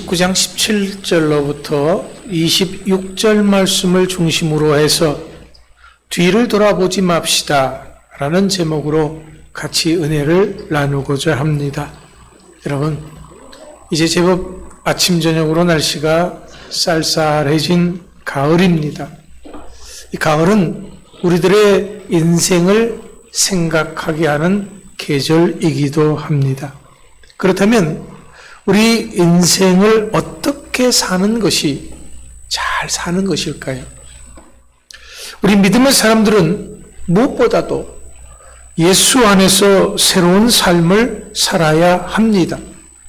19장 17절로부터 26절 말씀을 중심으로 해서 뒤를 돌아보지 맙시다 라는 제목으로 같이 은혜를 나누고자 합니다. 여러분, 이제 제법 아침 저녁으로 날씨가 쌀쌀해진 가을입니다. 이 가을은 우리들의 인생을 생각하게 하는 계절이기도 합니다. 그렇다면 우리 인생을 어떻게 사는 것이 잘 사는 것일까요? 우리 믿음의 사람들은 무엇보다도 예수 안에서 새로운 삶을 살아야 합니다.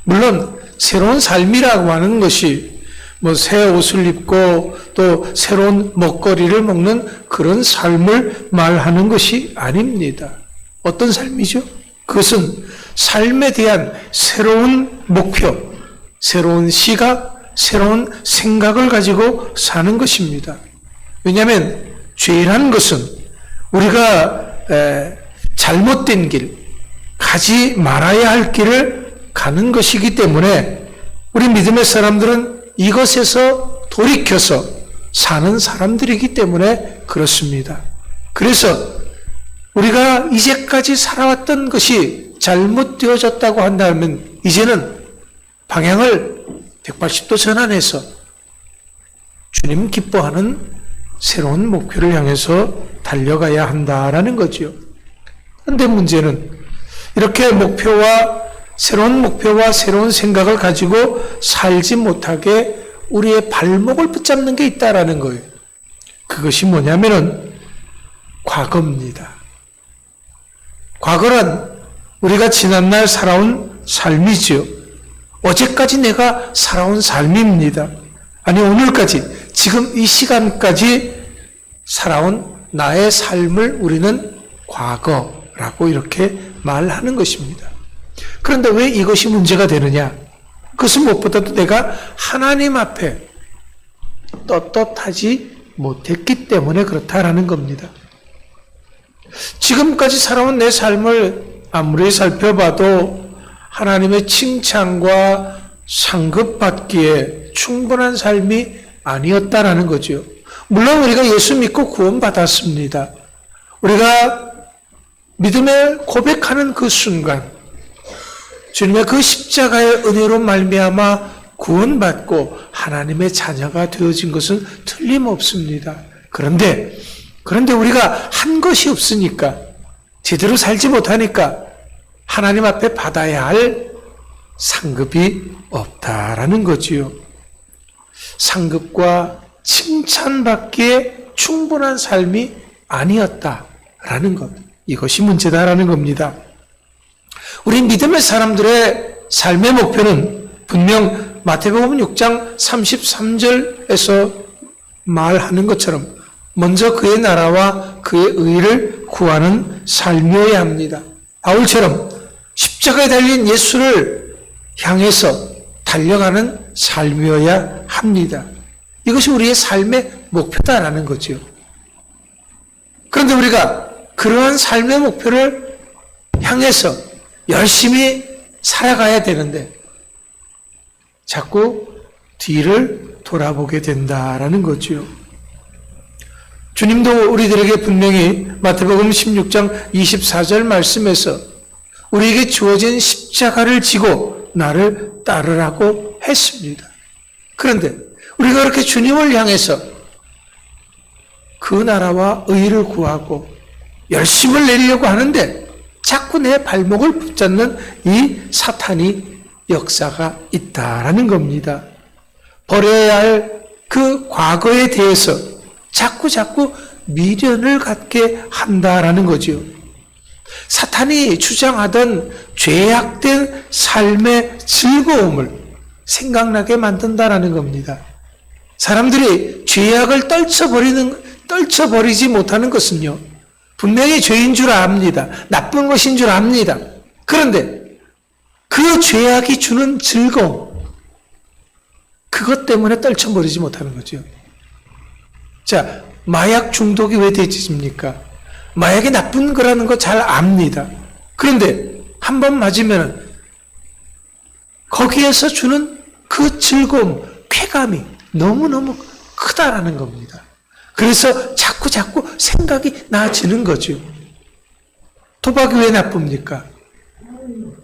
물론 새로운 삶이라고 하는 것이 새 옷을 입고 또 새로운 먹거리를 먹는 그런 삶을 말하는 것이 아닙니다. 어떤 삶이죠? 그것은 삶에 대한 새로운 목표, 새로운 시각, 새로운 생각을 가지고 사는 것입니다. 왜냐하면 죄라는 것은 우리가 잘못된 길, 가지 말아야 할 길을 가는 것이기 때문에 우리 믿음의 사람들은 이것에서 돌이켜서 사는 사람들이기 때문에 그렇습니다. 그래서 우리가 이제까지 살아왔던 것이 잘못되어졌다고 한다면 이제는 방향을 180도 전환해서 주님 기뻐하는 새로운 목표를 향해서 달려가야 한다라는 거죠. 그런데 문제는 이렇게 새로운 목표와 새로운 생각을 가지고 살지 못하게 우리의 발목을 붙잡는 게 있다라는 거예요. 그것이 뭐냐면은 과거입니다. 과거란 우리가 지난날 살아온 삶이지요. 어제까지 내가 살아온 삶입니다. 아니 오늘까지, 지금 이 시간까지 살아온 나의 삶을 우리는 과거라고 이렇게 말하는 것입니다. 그런데 왜 이것이 문제가 되느냐? 그것은 무엇보다도 내가 하나님 앞에 떳떳하지 못했기 때문에 그렇다라는 겁니다. 지금까지 살아온 내 삶을 아무리 살펴봐도 하나님의 칭찬과 상급받기에 충분한 삶이 아니었다라는 거죠. 물론 우리가 예수 믿고 구원받았습니다. 우리가 믿음에 고백하는 그 순간 주님의 그 십자가의 은혜로 말미암아 구원받고 하나님의 자녀가 되어진 것은 틀림없습니다. 그런데 우리가 한 것이 없으니까, 제대로 살지 못하니까 하나님 앞에 받아야 할 상급이 없다라는 거지요. 상급과 칭찬받기에 충분한 삶이 아니었다라는 것. 이것이 문제다라는 겁니다. 우리 믿음의 사람들의 삶의 목표는 분명 마태복음 6장 33절에서 말하는 것처럼 먼저 그의 나라와 그의 의를 구하는 삶이어야 합니다. 바울처럼 십자가에 달린 예수를 향해서 달려가는 삶이어야 합니다. 이것이 우리의 삶의 목표다라는 거죠. 그런데 우리가 그러한 삶의 목표를 향해서 열심히 살아가야 되는데 자꾸 뒤를 돌아보게 된다라는 거죠. 주님도 우리들에게 분명히 마태복음 16장 24절 말씀에서 우리에게 주어진 십자가를 지고 나를 따르라고 했습니다. 그런데 우리가 그렇게 주님을 향해서 그 나라와 의를 구하고 열심을 내리려고 하는데 자꾸 내 발목을 붙잡는 이 사탄이 역사가 있다라는 겁니다. 버려야 할 그 과거에 대해서 자꾸 미련을 갖게 한다라는 거죠. 사탄이 주장하던 죄악된 삶의 즐거움을 생각나게 만든다라는 겁니다. 사람들이 죄악을 떨쳐버리지 못하는 것은요, 분명히 죄인 줄 압니다. 나쁜 것인 줄 압니다. 그런데 그 죄악이 주는 즐거움, 그것 때문에 떨쳐버리지 못하는 거죠. 자, 마약 중독이 왜 되집니까? 마약이 나쁜 거라는 거 잘 압니다. 그런데 한 번 맞으면 거기에서 주는 그 즐거움, 쾌감이 너무너무 크다라는 겁니다. 그래서 자꾸 생각이 나아지는 거죠. 도박이 왜 나쁩니까?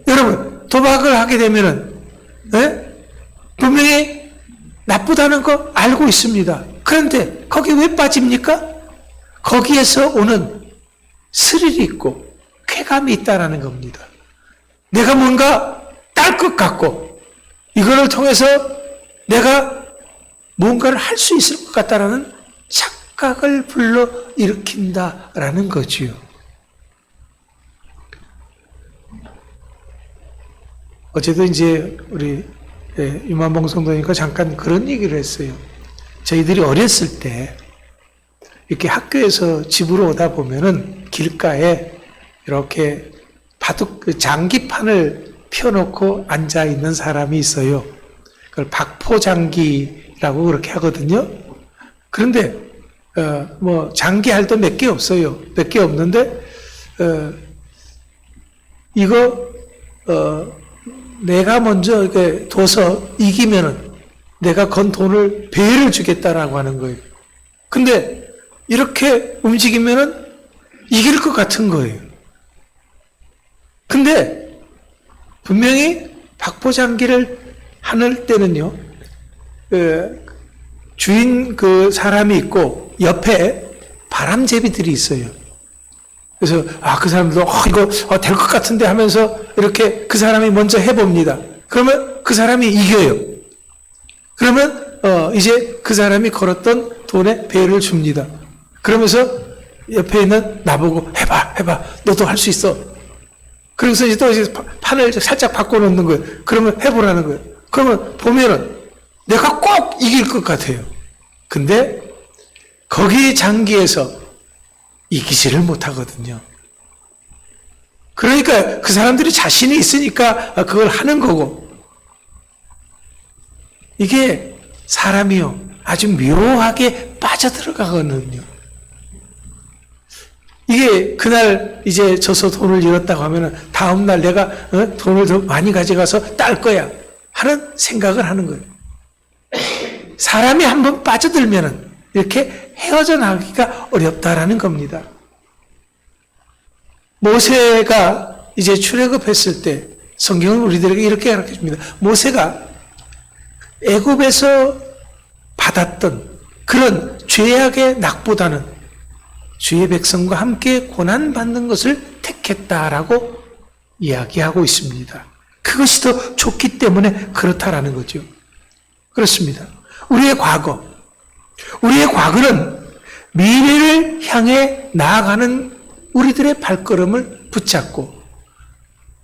여러분, 도박을 하게 되면은, 분명히 나쁘다는 거 알고 있습니다. 그런데 거기 왜 빠집니까? 거기에서 오는 스릴이 있고 쾌감이 있다라는 겁니다. 내가 뭔가 딸 것 같고 이거를 통해서 내가 뭔가를 할 수 있을 것 같다라는 착각을 불러 일으킨다라는 거지요. 어제도 이제 우리 유만봉 성도니까 잠깐 그런 얘기를 했어요. 저희들이 어렸을 때 이렇게 학교에서 집으로 오다 보면은 길가에 이렇게 바둑 장기판을 펴놓고 앉아 있는 사람이 있어요. 그걸 박포장기라고 그렇게 하거든요. 그런데 뭐 장기할도 몇 개 없어요. 몇 개 없는데 이거 내가 먼저 이렇게 둬서 이기면은 내가 건 돈을 배를 주겠다라고 하는 거예요. 근데 이렇게 움직이면은 이길 것 같은 거예요. 근데 분명히 박포장기를 하는 때는요, 주인 그 사람이 있고 옆에 바람제비들이 있어요. 그래서 그 사람도 이거 될 것 같은데 하면서 이렇게 그 사람이 먼저 해봅니다. 그러면 그 사람이 이겨요. 그러면 이제 그 사람이 걸었던 돈에 배를 줍니다. 그러면서 옆에 있는 나보고 해봐 너도 할 수 있어. 그러면서 이제 또 이제 판을 살짝 바꿔놓는 거예요. 그러면 해보라는 거예요. 그러면 보면은 내가 꼭 이길 것 같아요. 근데 거기 장기에서 이기지를 못하거든요. 그러니까 그 사람들이 자신이 있으니까 그걸 하는 거고, 이게 사람이요 아주 묘하게 빠져들어가거든요. 이게 그날 이제 져서 돈을 잃었다고 하면은 다음날 내가 돈을 더 많이 가져가서 딸 거야 하는 생각을 하는 거예요. 사람이 한번 빠져들면은 이렇게 헤어져 나가기가 어렵다라는 겁니다. 모세가 이제 출애굽했을 때 성경은 우리들에게 이렇게 가르쳐 줍니다. 모세가 애굽에서 받았던 그런 죄악의 낙보다는 주의 백성과 함께 고난받는 것을 택했다라고 이야기하고 있습니다. 그것이 더 좋기 때문에 그렇다라는 거죠. 그렇습니다. 우리의 과거는 미래를 향해 나아가는 우리들의 발걸음을 붙잡고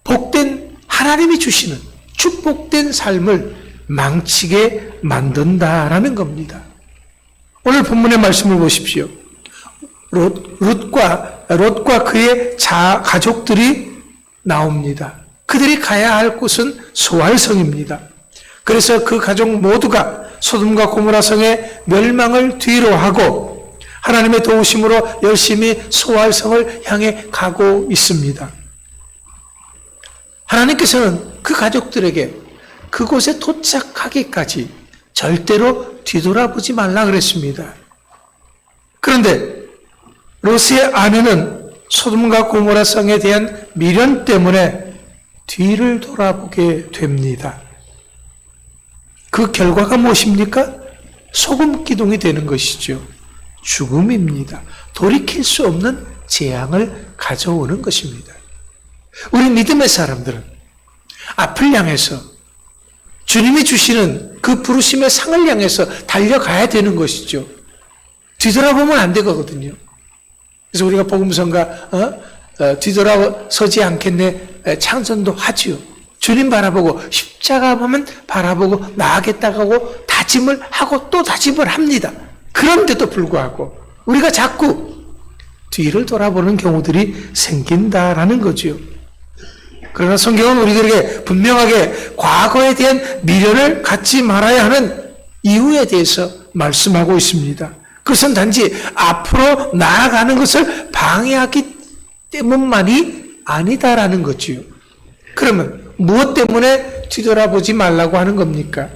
복된 하나님이 주시는 축복된 삶을 망치게 만든다라는 겁니다. 오늘 본문의 말씀을 보십시오. 롯과 그의 가족들이 나옵니다. 그들이 가야 할 곳은 소알성입니다. 그래서 그 가족 모두가 소돔과 고모라 성의 멸망을 뒤로 하고 하나님의 도우심으로 열심히 소알성을 향해 가고 있습니다. 하나님께서는 그 가족들에게 그곳에 도착하기까지 절대로 뒤돌아보지 말라 그랬습니다. 그런데 롯의 아내는 소돔과 고모라 성에 대한 미련 때문에 뒤를 돌아보게 됩니다. 그 결과가 무엇입니까? 소금 기둥이 되는 것이죠. 죽음입니다. 돌이킬 수 없는 재앙을 가져오는 것입니다. 우리 믿음의 사람들은 앞을 향해서 주님이 주시는 그 부르심의 상을 향해서 달려가야 되는 것이죠. 뒤돌아보면 안 되거든요. 그래서 우리가 복음성가 뒤돌아서지 않겠네 찬송도 하지요. 주님 바라보고 십자가만 바라보고 나아가겠다고 하고 다짐을 하고 또 다짐을 합니다. 그런데도 불구하고 우리가 자꾸 뒤를 돌아보는 경우들이 생긴다라는 거죠. 그러나 성경은 우리들에게 분명하게 과거에 대한 미련을 갖지 말아야 하는 이유에 대해서 말씀하고 있습니다. 그것은 단지 앞으로 나아가는 것을 방해하기 때문만이 아니다라는 거지요. 그러면 무엇 때문에 뒤돌아보지 말라고 하는 겁니까?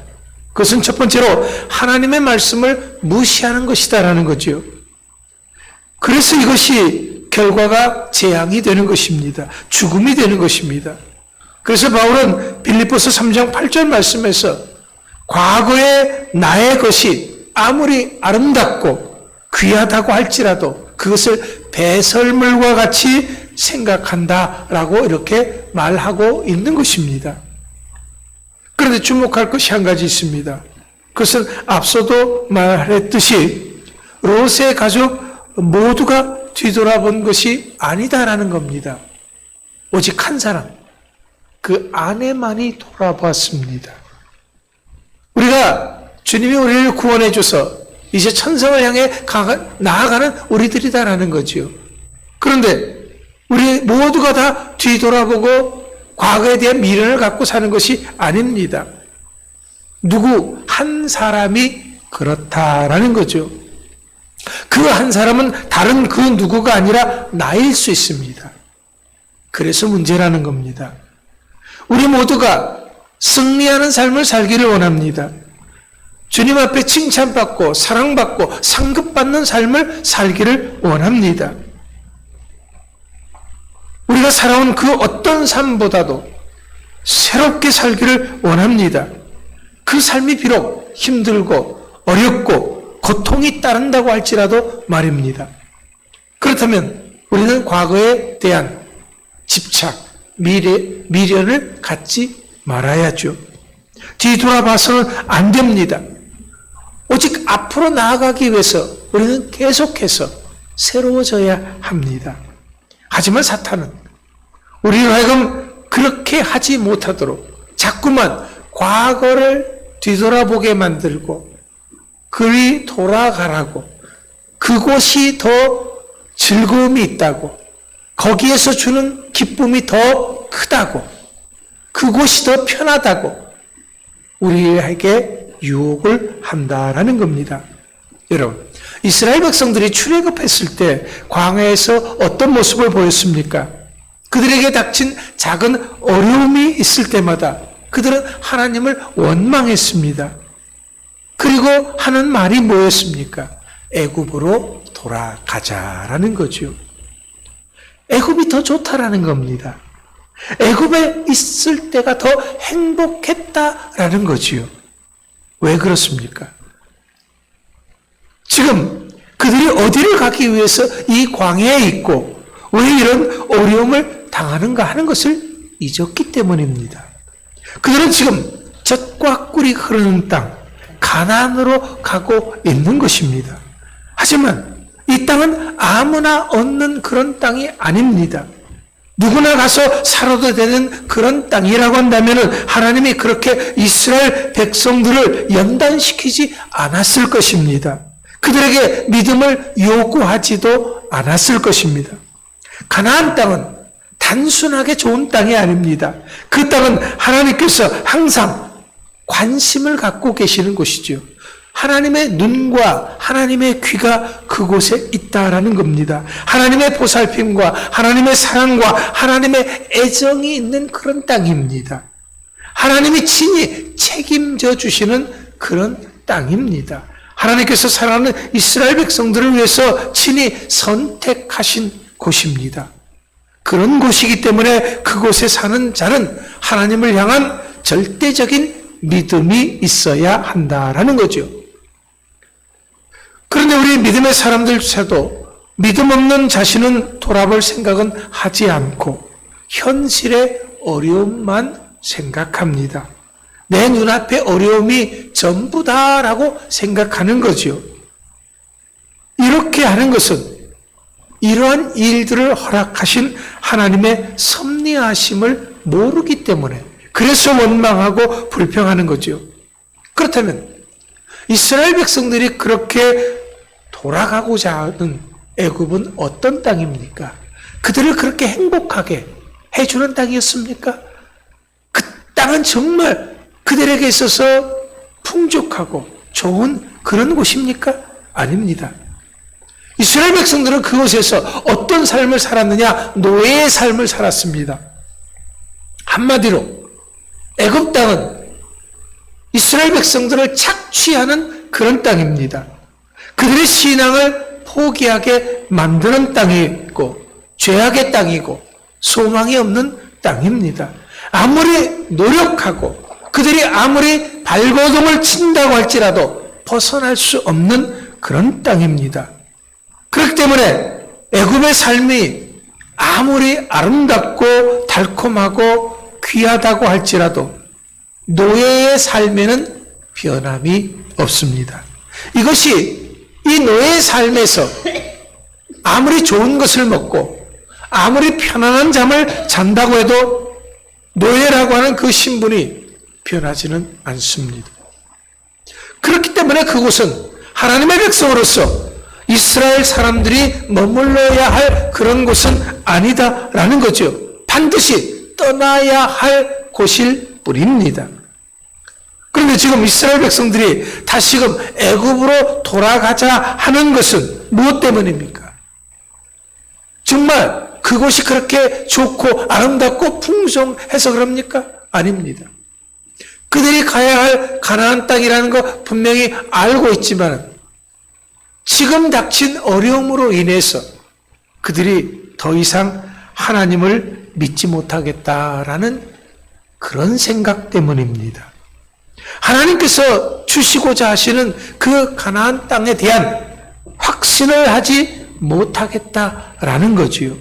그것은 첫 번째로 하나님의 말씀을 무시하는 것이다라는 거죠. 그래서 이것이 결과가 재앙이 되는 것입니다. 죽음이 되는 것입니다. 그래서 바울은 빌립보서 3장 8절 말씀에서 과거의 나의 것이 아무리 아름답고 귀하다고 할지라도 그것을 배설물과 같이 생각한다라고 이렇게 말하고 있는 것입니다. 그런데 주목할 것이 한 가지 있습니다. 그것은 앞서도 말했듯이 롯의 가족 모두가 뒤돌아본 것이 아니다라는 겁니다. 오직 한 사람, 그 아내만이 돌아봤습니다. 우리가 주님이 우리를 구원해 줘서 이제 천성을 향해 나아가는 우리들이다라는 거지요. 그런데 우리 모두가 다 뒤돌아보고 과거에 대한 미련을 갖고 사는 것이 아닙니다. 누구 한 사람이 그렇다라는 거죠. 그 한 사람은 다른 그 누구가 아니라 나일 수 있습니다. 그래서 문제라는 겁니다. 우리 모두가 승리하는 삶을 살기를 원합니다. 주님 앞에 칭찬받고 사랑받고 상급받는 삶을 살기를 원합니다. 우리가 살아온 그 어떤 삶보다도 새롭게 살기를 원합니다. 그 삶이 비록 힘들고 어렵고 고통이 따른다고 할지라도 말입니다. 그렇다면 우리는 과거에 대한 집착, 미련을 갖지 말아야죠. 뒤돌아봐서는 안 됩니다. 오직 앞으로 나아가기 위해서 우리는 계속해서 새로워져야 합니다. 하지만 사탄은 우리로 하여금 그렇게 하지 못하도록 자꾸만 과거를 뒤돌아보게 만들고 그리 돌아가라고, 그곳이 더 즐거움이 있다고, 거기에서 주는 기쁨이 더 크다고, 그곳이 더 편하다고 우리에게 유혹을 한다라는 겁니다. 여러분, 이스라엘 백성들이 출애굽했을 때 광야에서 어떤 모습을 보였습니까? 그들에게 닥친 작은 어려움이 있을 때마다 그들은 하나님을 원망했습니다. 그리고 하는 말이 뭐였습니까? 애굽으로 돌아가자라는 거죠. 애굽이 더 좋다라는 겁니다. 애굽에 있을 때가 더 행복했다라는 거지요. 왜 그렇습니까? 지금 그들이 어디를 가기 위해서 이 광야에 있고 왜 이런 어려움을 당하는가 하는 것을 잊었기 때문입니다. 그들은 지금 젖과 꿀이 흐르는 땅, 가나안으로 가고 있는 것입니다. 하지만 이 땅은 아무나 얻는 그런 땅이 아닙니다. 누구나 가서 살아도 되는 그런 땅이라고 한다면 하나님이 그렇게 이스라엘 백성들을 연단시키지 않았을 것입니다. 그들에게 믿음을 요구하지도 않았을 것입니다. 가나안 땅은 단순하게 좋은 땅이 아닙니다. 그 땅은 하나님께서 항상 관심을 갖고 계시는 곳이죠. 하나님의 눈과 하나님의 귀가 그곳에 있다라는 겁니다. 하나님의 보살핌과 하나님의 사랑과 하나님의 애정이 있는 그런 땅입니다. 하나님이 친히 책임져 주시는 그런 땅입니다. 하나님께서 사랑하는 이스라엘 백성들을 위해서 친히 선택하신 곳입니다. 그런 곳이기 때문에 그곳에 사는 자는 하나님을 향한 절대적인 믿음이 있어야 한다라는 거죠. 그런데 우리 믿음의 사람들조차도 믿음 없는 자신은 돌아볼 생각은 하지 않고 현실의 어려움만 생각합니다. 내 눈앞의 어려움이 전부다라고 생각하는 거죠. 이렇게 하는 것은 이러한 일들을 허락하신 하나님의 섭리하심을 모르기 때문에 그래서 원망하고 불평하는 거죠. 그렇다면 이스라엘 백성들이 그렇게 돌아가고자 하는 애굽은 어떤 땅입니까? 그들을 그렇게 행복하게 해주는 땅이었습니까? 그 땅은 정말 그들에게 있어서 풍족하고 좋은 그런 곳입니까? 아닙니다. 이스라엘 백성들은 그곳에서 어떤 삶을 살았느냐? 노예의 삶을 살았습니다. 한마디로 애굽 땅은 이스라엘 백성들을 착취하는 그런 땅입니다. 그들의 신앙을 포기하게 만드는 땅이고 죄악의 땅이고 소망이 없는 땅입니다. 아무리 노력하고 그들이 아무리 발버둥을 친다고 할지라도 벗어날 수 없는 그런 땅입니다. 그렇기 때문에 애굽의 삶이 아무리 아름답고 달콤하고 귀하다고 할지라도 노예의 삶에는 변함이 없습니다. 이것이 이 노예의 삶에서 아무리 좋은 것을 먹고 아무리 편안한 잠을 잔다고 해도 노예라고 하는 그 신분이 변하지는 않습니다. 그렇기 때문에 그곳은 하나님의 백성으로서 이스라엘 사람들이 머물러야 할 그런 곳은 아니다라는 거죠. 반드시 떠나야 할 곳일 뿐입니다. 그런데 지금 이스라엘 백성들이 다시금 애굽으로 돌아가자 하는 것은 무엇 때문입니까? 정말 그곳이 그렇게 좋고 아름답고 풍성해서 그럽니까? 아닙니다. 그들이 가야 할 가나안 땅이라는 거 분명히 알고 있지만 지금 닥친 어려움으로 인해서 그들이 더 이상 하나님을 믿지 못하겠다라는 그런 생각 때문입니다. 하나님께서 주시고자 하시는 그 가나안 땅에 대한 확신을 하지 못하겠다라는 거지요.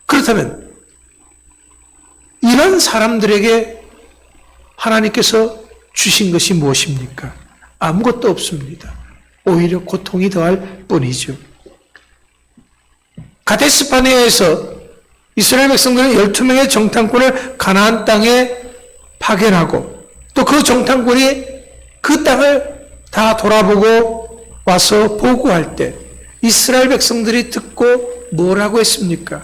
그렇다면 이런 사람들에게 하나님께서 주신 것이 무엇입니까? 아무것도 없습니다. 오히려 고통이 더할 뿐이죠. 가데스바네아에서 이스라엘 백성들은 12명의 정탐꾼을 가나안 땅에 파견하고 또 그 정탐꾼이 그 땅을 다 돌아보고 와서 보고할 때 이스라엘 백성들이 듣고 뭐라고 했습니까?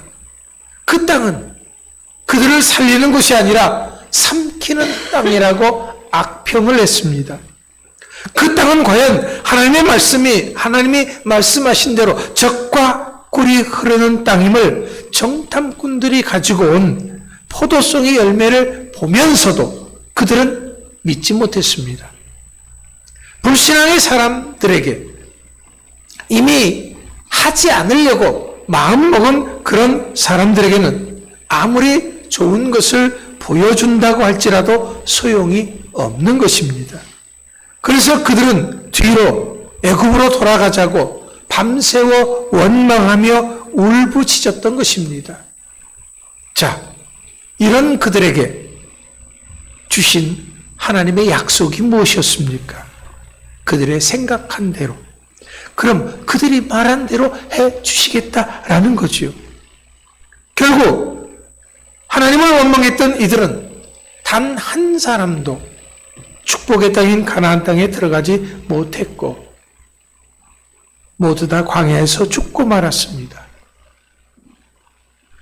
그 땅은 그들을 살리는 곳이 아니라 삼키는 땅이라고 악평을 했습니다. 그 땅은 과연 하나님이 말씀하신 대로 젖과 꿀이 흐르는 땅임을 정탐꾼들이 가지고 온 포도송이 열매를 보면서도 그들은 믿지 못했습니다. 불신앙의 사람들에게 이미 하지 않으려고 마음먹은 그런 사람들에게는 아무리 좋은 것을 보여준다고 할지라도 소용이 없는 것입니다. 그래서 그들은 뒤로 애굽으로 돌아가자고 밤새워 원망하며 울부짖었던 것입니다. 자, 이런 그들에게 주신 하나님의 약속이 무엇이었습니까? 그들의 생각한 대로, 그럼 그들이 말한 대로 해 주시겠다라는 거지요. 결국 하나님을 원망했던 이들은 단 한 사람도 축복의 땅인 가나안 땅에 들어가지 못했고 모두 다 광야에서 죽고 말았습니다.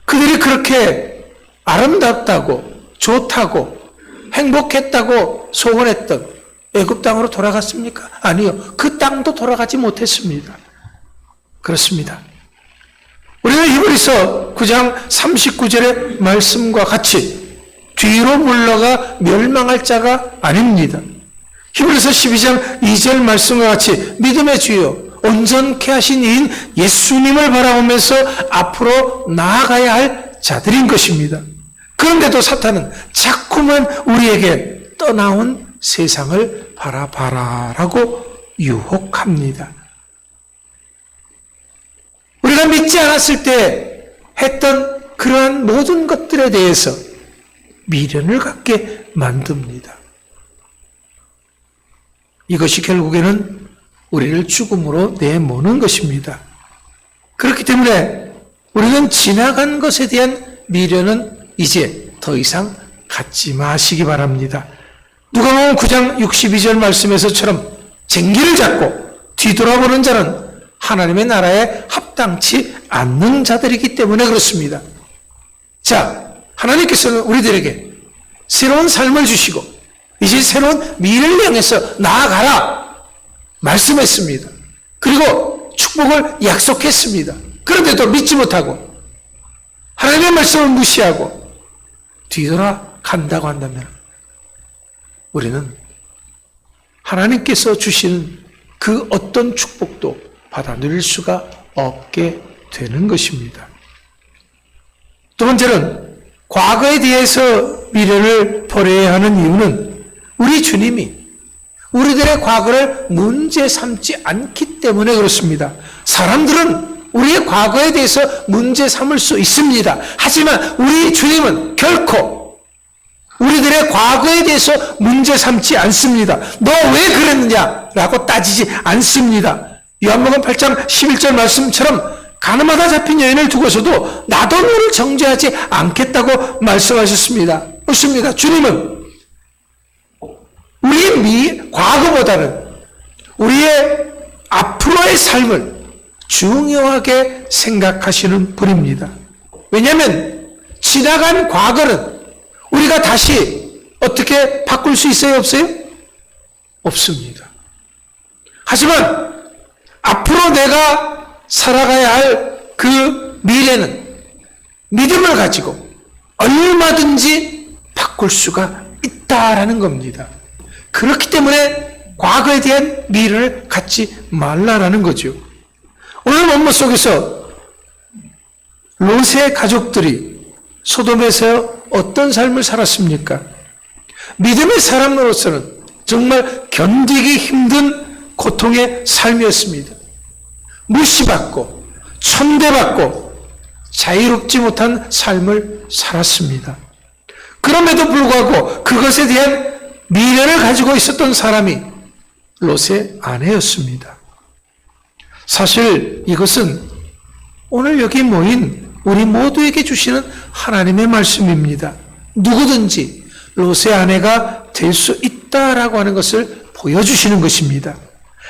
그들이 그렇게 아름답다고 좋다고 행복했다고 소원했던 애굽 땅으로 돌아갔습니까? 아니요. 그 땅도 돌아가지 못했습니다. 그렇습니다. 우리는 히브리서 9장 39절의 말씀과 같이 뒤로 물러가 멸망할 자가 아닙니다. 히브리서 12장 2절 말씀과 같이 믿음의 주여 온전케 하신 이인 예수님을 바라보면서 앞으로 나아가야 할 자들인 것입니다. 그런데도 사탄은 자꾸만 우리에게 떠나온 세상을 바라봐라라고 유혹합니다. 우리가 믿지 않았을 때 했던 그러한 모든 것들에 대해서 미련을 갖게 만듭니다. 이것이 결국에는 우리를 죽음으로 내모는 것입니다. 그렇기 때문에 우리는 지나간 것에 대한 미련은 이제 더 이상 갖지 마시기 바랍니다. 누가복음 9장 62절 말씀에서처럼 쟁기를 잡고 뒤돌아보는 자는 하나님의 나라에 합당치 않는 자들이기 때문에 그렇습니다. 자, 하나님께서는 우리들에게 새로운 삶을 주시고 이제 새로운 미래를 향해서 나아가라 말씀했습니다. 그리고 축복을 약속했습니다. 그런데도 믿지 못하고 하나님의 말씀을 무시하고 뒤돌아간다고 한다면 우리는 하나님께서 주시는 그 어떤 축복도 받아 누릴 수가 없게 되는 것입니다. 두 번째는 과거에 대해서 미련을 버려야 하는 이유는 우리 주님이 우리들의 과거를 문제 삼지 않기 때문에 그렇습니다. 사람들은 우리의 과거에 대해서 문제 삼을 수 있습니다. 하지만 우리 주님은 결코 우리들의 과거에 대해서 문제 삼지 않습니다. 너 왜 그랬느냐? 라고 따지지 않습니다. 요한복음 8장 11절 말씀처럼 가늠하다 잡힌 여인을 두고서도 나도 너를 정죄하지 않겠다고 말씀하셨습니다. 그렇습니다. 주님은 우리의 과거보다는 우리의 앞으로의 삶을 중요하게 생각하시는 분입니다. 왜냐하면 지나간 과거는 우리가 다시 어떻게 바꿀 수 있어요? 없어요? 없습니다. 하지만 앞으로 내가 살아가야 할 그 미래는 믿음을 가지고 얼마든지 바꿀 수가 있다라는 겁니다. 그렇기 때문에 과거에 대한 미련을 갖지 말라라는 거죠. 오늘 본문 속에서 롯의 가족들이 소돔에서 어떤 삶을 살았습니까? 믿음의 사람으로서는 정말 견디기 힘든 고통의 삶이었습니다. 무시받고 천대받고 자유롭지 못한 삶을 살았습니다. 그럼에도 불구하고 그것에 대한 미련을 가지고 있었던 사람이 롯의 아내였습니다. 사실 이것은 오늘 여기 모인 우리 모두에게 주시는 하나님의 말씀입니다. 누구든지 롯의 아내가 될 수 있다라고 하는 것을 보여주시는 것입니다.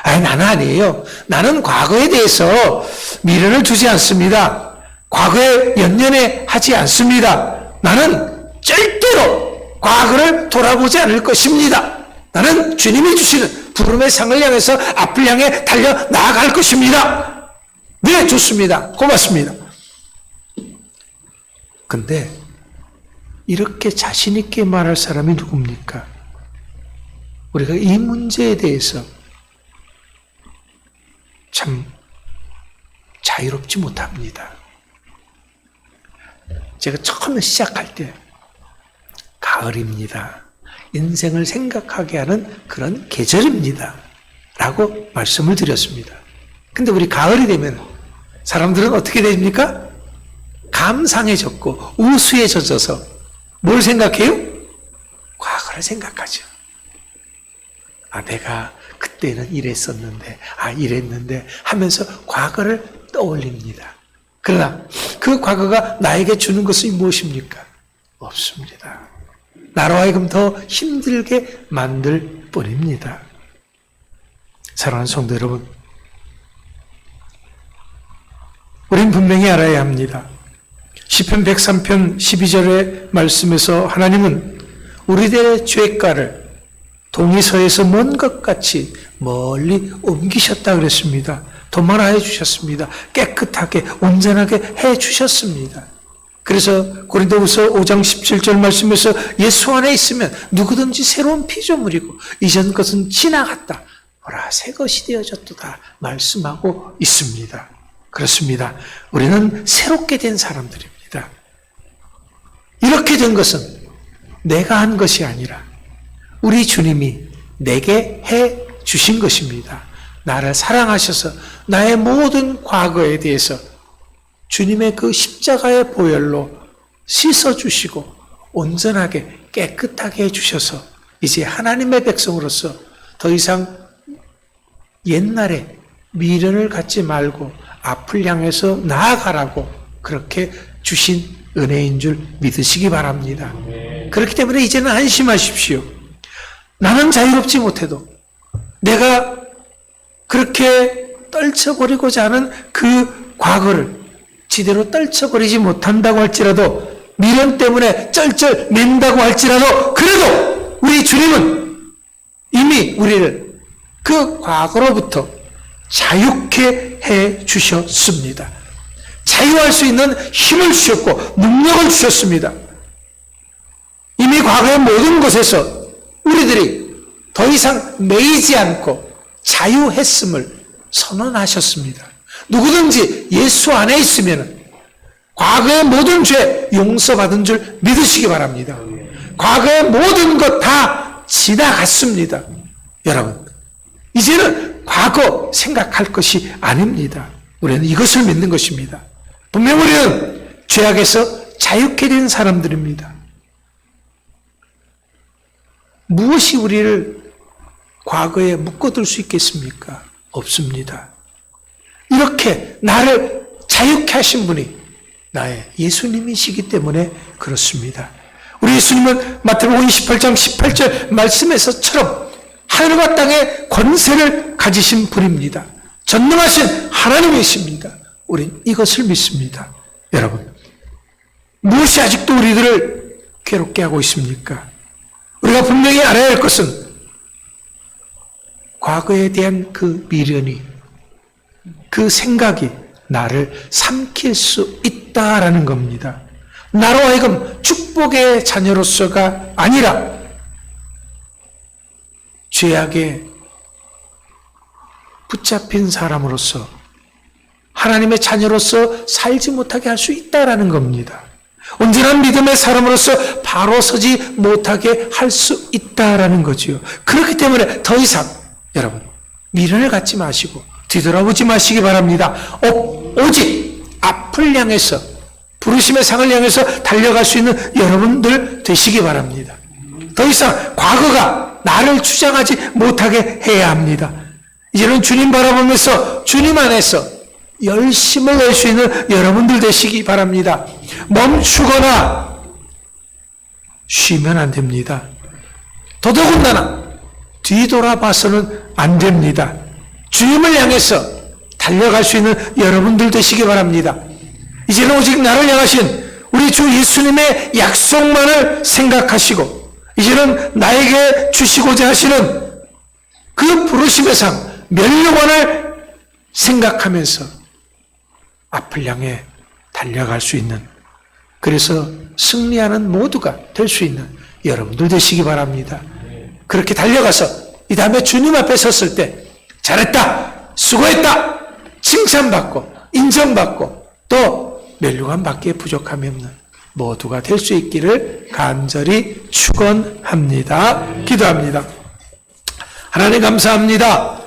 아니, 나는 아니에요. 나는 과거에 대해서 미련을 두지 않습니다. 과거에 연연해 하지 않습니다. 나는 절대로 과거를 돌아보지 않을 것입니다. 나는 주님이 주시는 부름의 상을 향해서 앞을 향해 달려 나아갈 것입니다. 네, 좋습니다. 고맙습니다. 근데 이렇게 자신 있게 말할 사람이 누굽니까? 우리가 이 문제에 대해서 참 자유롭지 못합니다. 제가 처음에 시작할 때 가을입니다. 인생을 생각하게 하는 그런 계절입니다. 라고 말씀을 드렸습니다. 근데 우리 가을이 되면 사람들은 어떻게 됩니까? 감상해졌고 우수에 젖어서 뭘 생각해요? 과거를 생각하죠. 아, 내가 그때는 이랬었는데, 이랬는데 하면서 과거를 떠올립니다. 그러나 그 과거가 나에게 주는 것이 무엇입니까? 없습니다. 나로 하여금 더 힘들게 만들 뿐입니다. 사랑하는 성도 여러분, 우린 분명히 알아야 합니다. 시편 103편 12절의 말씀에서 하나님은 우리들의 죄가를 동이서에서 먼 것 같이 멀리 옮기셨다 그랬습니다. 도말하여 주셨습니다. 깨끗하게 온전하게 해 주셨습니다. 그래서 고린도후서 5장 17절 말씀에서 예수 안에 있으면 누구든지 새로운 피조물이고 이전 것은 지나갔다. 보라, 새 것이 되어졌도다 말씀하고 있습니다. 그렇습니다. 우리는 새롭게 된 사람들입니다. 이렇게 된 것은 내가 한 것이 아니라 우리 주님이 내게 해 주신 것입니다. 나를 사랑하셔서 나의 모든 과거에 대해서 주님의 그 십자가의 보혈로 씻어주시고 온전하게 깨끗하게 해주셔서 이제 하나님의 백성으로서 더 이상 옛날에 미련을 갖지 말고 앞을 향해서 나아가라고 그렇게 주신 은혜인 줄 믿으시기 바랍니다. 그렇기 때문에 이제는 안심하십시오. 나는 자유롭지 못해도 내가 그렇게 떨쳐버리고자 하는 그 과거를 지대로 떨쳐버리지 못한다고 할지라도 미련 때문에 쩔쩔 맨다고 할지라도 그래도 우리 주님은 이미 우리를 그 과거로부터 자유케 해 주셨습니다. 자유할 수 있는 힘을 주셨고 능력을 주셨습니다. 이미 과거의 모든 것에서 우리들이 더 이상 매이지 않고 자유했음을 선언하셨습니다. 누구든지 예수 안에 있으면 과거의 모든 죄 용서받은 줄 믿으시기 바랍니다. 과거의 모든 것 다 지나갔습니다. 여러분, 이제는 과거 생각할 것이 아닙니다. 우리는 이것을 믿는 것입니다. 분명 우리는 죄악에서 자유케 된 사람들입니다. 무엇이 우리를 과거에 묶어둘 수 있겠습니까? 없습니다. 이렇게 나를 자유케 하신 분이 나의 예수님이시기 때문에 그렇습니다. 우리 예수님은 마태복음 28장 18절 말씀에서처럼 하늘과 땅의 권세를 가지신 분입니다. 전능하신 하나님이십니다. 우린 이것을 믿습니다. 여러분, 무엇이 아직도 우리들을 괴롭게 하고 있습니까? 우리가 분명히 알아야 할 것은 과거에 대한 그 미련이, 그 생각이 나를 삼킬 수 있다라는 겁니다. 나로 하여금 축복의 자녀로서가 아니라 죄악에 붙잡힌 사람으로서 하나님의 자녀로서 살지 못하게 할 수 있다라는 겁니다. 온전한 믿음의 사람으로서 바로 서지 못하게 할 수 있다라는 거지요. 그렇기 때문에 더 이상 여러분 미련을 갖지 마시고 뒤돌아보지 마시기 바랍니다. 오직 앞을 향해서 부르심의 상을 향해서 달려갈 수 있는 여러분들 되시기 바랍니다. 더 이상 과거가 나를 주장하지 못하게 해야 합니다. 이제는 주님 바라보면서 주님 안에서 열심을 낼 수 있는 여러분들 되시기 바랍니다. 멈추거나 쉬면 안 됩니다. 더더군다나 뒤돌아봐서는 안 됩니다. 주님을 향해서 달려갈 수 있는 여러분들 되시기 바랍니다. 이제는 오직 나를 향하신 우리 주 예수님의 약속만을 생각하시고 이제는 나에게 주시고자 하시는 그 부르심의 상 멸류관을 생각하면서 앞을 향해 달려갈 수 있는, 그래서 승리하는 모두가 될 수 있는 여러분들 되시기 바랍니다. 그렇게 달려가서 이 다음에 주님 앞에 섰을 때 잘했다, 수고했다, 칭찬받고 인정받고 또 멸류관 받기에 부족함이 없는 모두가 될 수 있기를 간절히 축원합니다. 기도합니다. 하나님 감사합니다.